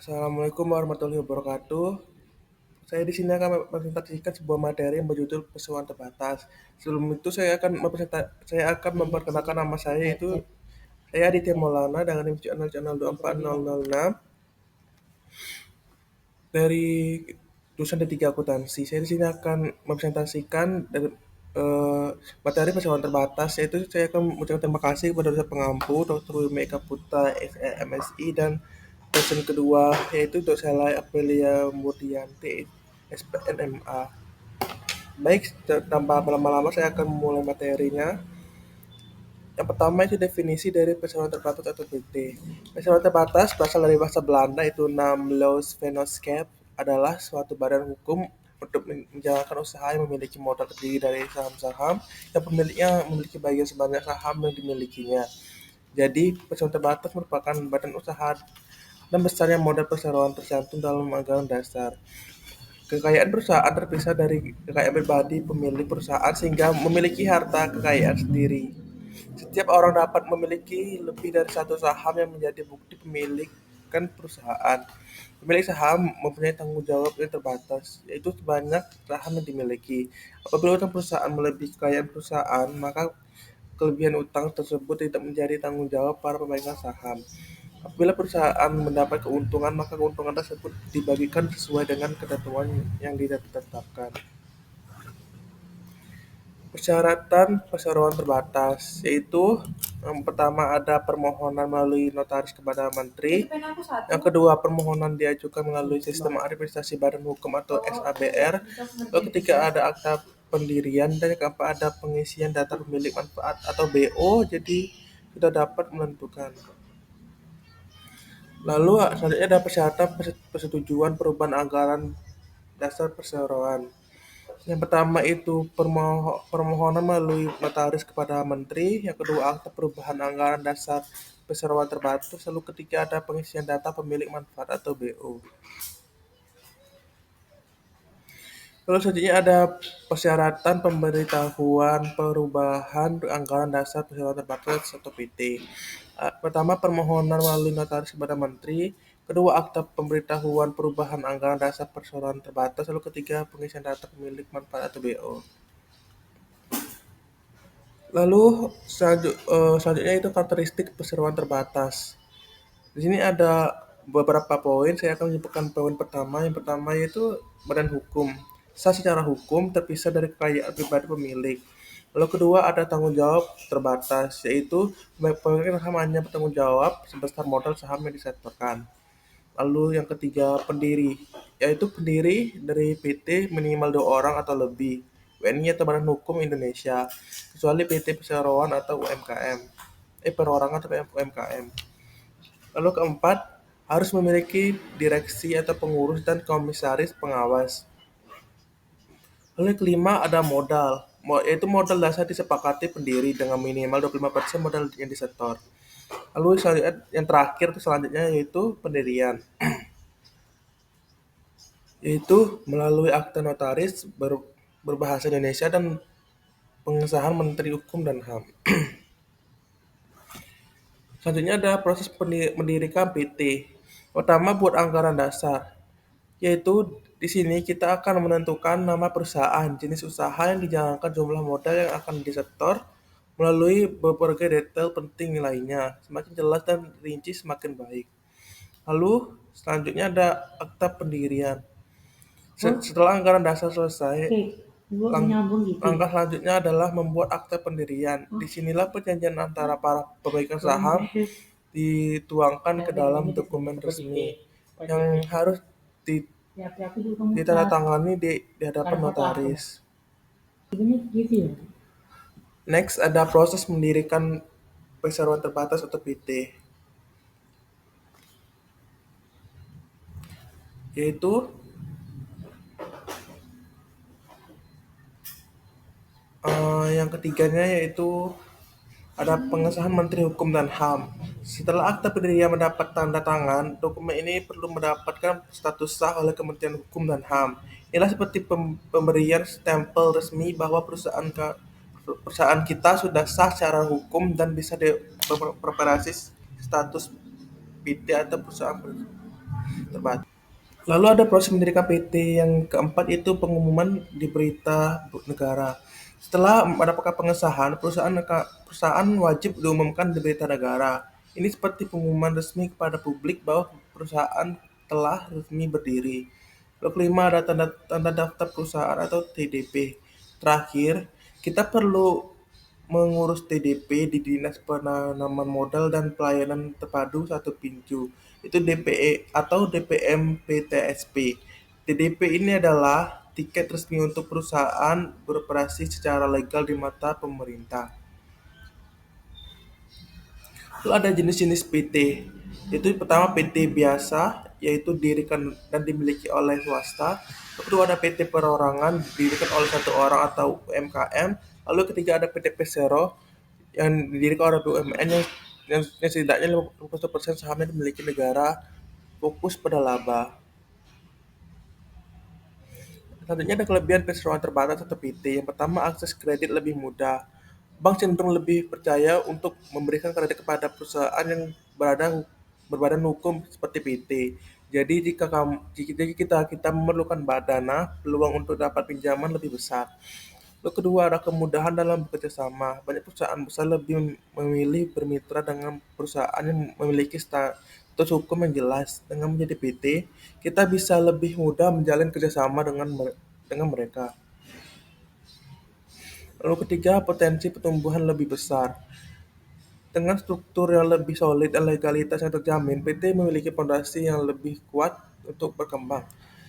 Assalamualaikum warahmatullahi wabarakatuh. Saya di sini akan mempresentasikan sebuah materi yang berjudul Perseroan Terbatas. Sebelum itu saya akan memperkenalkan nama saya, yaitu saya Aditya Maulana dengan NIM channel 24006 dari jurusan D3 Akuntansi. Saya di sini akan mempresentasikan dari eh, materi perseroan terbatas, yaitu saya akan mengucapkan terima kasih kepada dosen pengampu Dr. Wime Eka Putra, MSI, dan dosen kedua yaitu Dr. Selai Aprilia Murdianti, SPNMA. Baik, tanpa berlama-lama saya akan memulai materinya. Yang pertama itu definisi dari perseroan terbatas atau PT. Perseroan terbatas berasal dari bahasa Belanda, itu Namsvennootschap, adalah suatu badan hukum untuk menjalankan usaha yang memiliki modal terdiri dari saham-saham yang pemiliknya memiliki bagian sebanyak saham yang dimilikinya. Jadi, perseroan terbatas merupakan badan usaha dan besarnya modal perseroan tercantum dalam anggaran dasar. Kekayaan perusahaan terpisah dari kekayaan pribadi pemilik perusahaan sehingga memiliki harta kekayaan sendiri. Setiap orang dapat memiliki lebih dari satu saham yang menjadi bukti pemilikan perusahaan. Pemilik saham mempunyai tanggung jawab yang terbatas, yaitu sebanyak saham yang dimiliki. Apabila utang perusahaan melebihi kekayaan perusahaan, maka kelebihan utang tersebut tidak menjadi tanggung jawab para pemegang saham. Apabila perusahaan mendapat keuntungan, maka keuntungan tersebut dibagikan sesuai dengan ketentuan yang ditetapkan. Persyaratan perseroan terbatas, yaitu yang pertama ada permohonan melalui notaris kepada menteri, yang kedua permohonan diajukan melalui sistem administrasi badan hukum atau SABR, yang ketiga ada akta pendirian, dan yang keempat ada pengisian data pemilik manfaat atau BO, jadi sudah dapat menentukan. Lalu selanjutnya ada persyaratan persetujuan perubahan anggaran dasar perseroan. Yang pertama itu permohonan melalui notaris kepada menteri, yang kedua akta perubahan anggaran dasar perseroan terbatas, lalu ketiga ada pengisian data pemilik manfaat atau BO. Lalu selanjutnya ada persyaratan pemberitahuan perubahan anggaran dasar perseroan terbatas atau PT. Pertama, permohonan melalui notaris kepada menteri, kedua akta pemberitahuan perubahan anggaran dasar perseroan terbatas, lalu ketiga pengisian data pemilik manfaat atau BO. Lalu selanjutnya itu karakteristik perseroan terbatas. Di sini ada beberapa poin, saya akan menyebutkan poin pertama. Yang pertama yaitu badan hukum. Sah secara hukum terpisah dari kekayaan pribadi pemilik. Lalu kedua ada tanggung jawab terbatas, yaitu pemegang saham hanya bertanggung jawab sebesar modal saham yang disetorkan. Lalu yang ketiga pendiri, yaitu pendiri dari PT minimal 2 orang atau lebih. WNI atau Badan Hukum Indonesia, kecuali PT Perseroan atau UMKM. Perorangan atau UMKM. Lalu keempat, harus memiliki direksi atau pengurus dan komisaris pengawas. Lalu yang kelima ada modal, yaitu modal dasar disepakati pendiri dengan minimal 25% modal yang disetor. Lalu yang terakhir selanjutnya yaitu pendirian, yaitu melalui akta notaris berbahasa Indonesia dan pengesahan Menteri Hukum dan HAM. Selanjutnya ada proses mendirikan PT. Pertama, buat anggaran dasar, yaitu di sini kita akan menentukan nama perusahaan, jenis usaha yang dijalankan, jumlah modal yang akan disetor, melalui berbagai detail penting lainnya. Semakin jelas dan rinci semakin baik. Lalu selanjutnya ada akta pendirian. Setelah anggaran dasar selesai, langkah selanjutnya adalah membuat akta pendirian. Disinilah perjanjian antara para pemegang saham dituangkan ke dalam dokumen resmi yang harus ditandatangani di hadapan notaris. Next ada proses mendirikan perseroan terbatas atau PT, yaitu yang ketiganya yaitu ada pengesahan Menteri Hukum dan HAM. Setelah akta pendirian mendapat tanda tangan, dokumen ini perlu mendapatkan status sah oleh Kementerian Hukum dan HAM. Inilah seperti pemberian stempel resmi bahwa perusahaan kita sudah sah secara hukum dan bisa beroperasi status PT atau perusahaan. terbatas. Lalu ada proses mendirikan PT yang keempat itu pengumuman di berita negara. Setelah mendapatkan pengesahan, perusahaan wajib diumumkan di berita negara. Ini seperti pengumuman resmi kepada publik bahwa perusahaan telah resmi berdiri. Lalu kelima ada tanda daftar perusahaan atau TDP. Terakhir, kita perlu mengurus TDP di Dinas Penanaman Modal dan Pelayanan Terpadu Satu Pintu, itu DPE atau DPM PTSP. TDP ini adalah tiket resmi untuk perusahaan beroperasi secara legal di mata pemerintah. Lalu ada jenis-jenis PT. Itu pertama PT biasa, yaitu didirikan dan dimiliki oleh swasta. Kedua ada PT perorangan, didirikan oleh satu orang atau UMKM. Lalu ketiga ada PT Persero, yang didirikan oleh BUMN yang setidaknya 50% sahamnya dimiliki negara, fokus pada laba. Selanjutnya ada kelebihan perseroan terbatas atau PT. Yang pertama, akses kredit lebih mudah. Bank cenderung lebih percaya untuk memberikan kredit kepada perusahaan yang berbadan hukum seperti PT. Jadi jika kita memerlukan dana, peluang untuk dapat pinjaman lebih besar. Lalu kedua ada kemudahan dalam bekerja sama. Banyak perusahaan besar lebih memilih bermitra dengan perusahaan yang memiliki status hukum yang jelas. Dengan menjadi PT, kita bisa lebih mudah menjalin kerjasama dengan mereka. Lalu ketiga, potensi pertumbuhan lebih besar. Dengan struktur yang lebih solid dan legalitas yang terjamin, PT memiliki fondasi yang lebih kuat untuk berkembang.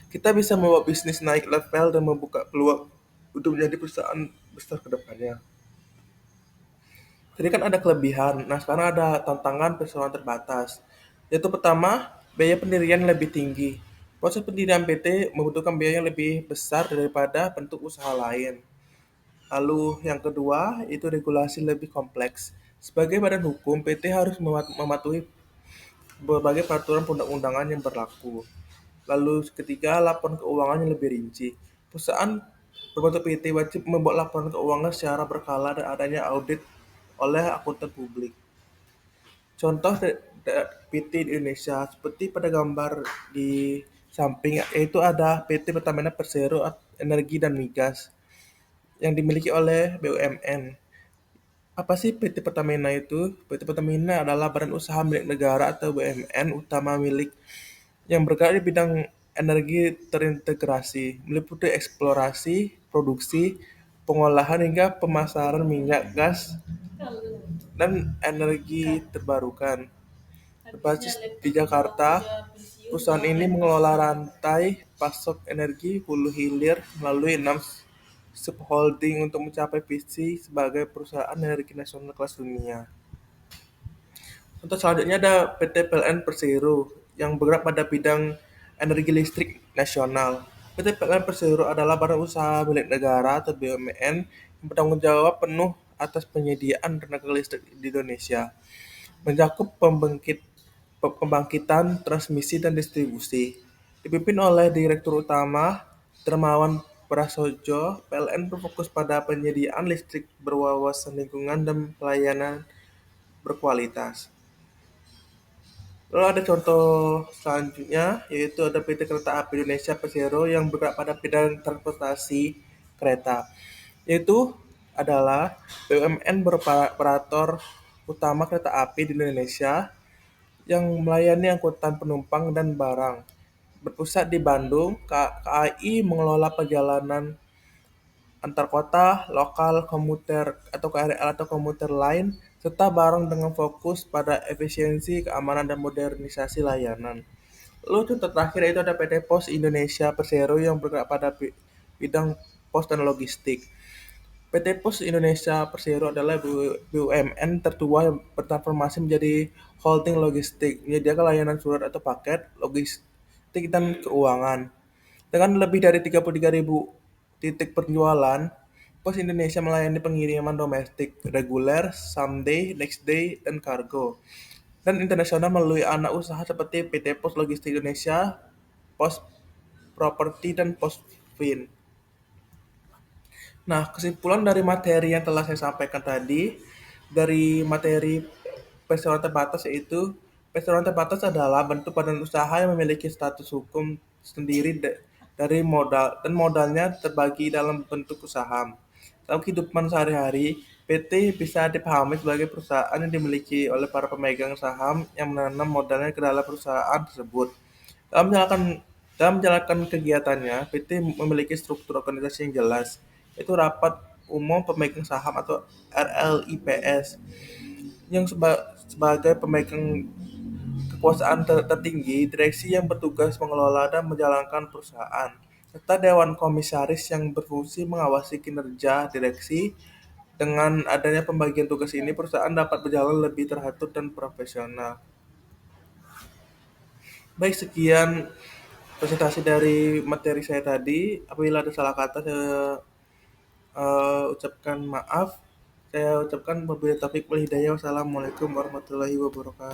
Kita bisa membawa bisnis naik level dan membuka peluang untuk menjadi perusahaan besar ke depannya. Jadi kan ada kelebihan. Nah, sekarang ada tantangan perseroan terbatas. Yaitu pertama, biaya pendirian lebih tinggi. Proses pendirian PT membutuhkan biaya yang lebih besar daripada bentuk usaha lain. Lalu yang kedua, itu regulasi lebih kompleks. Sebagai badan hukum, PT harus mematuhi berbagai peraturan perundang-undangan yang berlaku. Lalu ketiga, laporan keuangan yang lebih rinci. Perusahaan berbentuk PT wajib membuat laporan keuangan secara berkala dan adanya audit oleh akuntan publik. Contoh PT di Indonesia seperti pada gambar di samping, yaitu ada PT Pertamina Persero Energi dan Migas yang dimiliki oleh BUMN. Apa sih PT Pertamina itu? PT Pertamina adalah badan usaha milik negara atau BUMN utama milik yang bergerak di bidang energi terintegrasi, meliputi eksplorasi, produksi, pengolahan hingga pemasaran minyak, gas, dan energi terbarukan. Berbasis di Jakarta, perusahaan ini mengelola rantai pasok energi hulu hilir melalui 6 subholding untuk mencapai visi sebagai perusahaan energi nasional kelas dunia. Untuk selanjutnya ada PT PLN Persero yang bergerak pada bidang energi listrik nasional. PT PLN Persero adalah badan usaha milik negara atau BUMN yang bertanggung jawab penuh atas penyediaan tenaga listrik di Indonesia, mencakup pembangkitan, transmisi, dan distribusi. Dipimpin oleh Direktur Utama Dermawan Prasojo, PLN berfokus pada penyediaan listrik berwawasan lingkungan dan pelayanan berkualitas. Lalu ada contoh selanjutnya, yaitu ada PT Kereta Api Indonesia Persero yang bergerak pada bidang transportasi kereta, yaitu adalah BUMN beroperator utama kereta api di Indonesia yang melayani angkutan penumpang dan barang. Berpusat di Bandung, KAI mengelola perjalanan antar kota, lokal, komuter atau KRL atau komuter lain, serta barang dengan fokus pada efisiensi, keamanan, dan modernisasi layanan. Lalu contoh terakhir itu ada PT Pos Indonesia Persero yang bergerak pada bidang pos dan logistik. PT Pos Indonesia Persero adalah BUMN tertua yang bertransformasi menjadi holding logistik, menyediakan layanan surat atau paket, logistik, dan keuangan. Dengan lebih dari 33.000 titik penjualan, Pos Indonesia melayani pengiriman domestik, reguler, someday, next day, dan kargo, dan internasional melalui anak usaha seperti PT Pos Logistik Indonesia, Pos Property, dan Pos Fin. Nah, kesimpulan dari materi yang telah saya sampaikan tadi, dari materi perseroan terbatas yaitu Restoran terbatas adalah bentuk badan usaha yang memiliki status hukum sendiri dari modal dan modalnya terbagi dalam bentuk usaha. Dalam kehidupan sehari-hari, PT bisa dipahami sebagai perusahaan yang dimiliki oleh para pemegang saham yang menanam modalnya ke dalam perusahaan tersebut. Dalam menjalankan dalam menjalankan kegiatannya, PT memiliki struktur organisasi yang jelas, yaitu rapat umum pemegang saham atau RLIPS yang sebagai pemegang kekuasaan tertinggi, direksi yang bertugas mengelola dan menjalankan perusahaan, serta dewan komisaris yang berfungsi mengawasi kinerja direksi. Dengan adanya pembagian tugas ini, perusahaan dapat berjalan lebih teratur dan profesional. Baik, sekian presentasi dari materi saya tadi. Apabila ada salah kata, saya ucapkan maaf. Saya ucapkan wabillahi taufiq wal hidayah. Wassalamualaikum warahmatullahi wabarakatuh.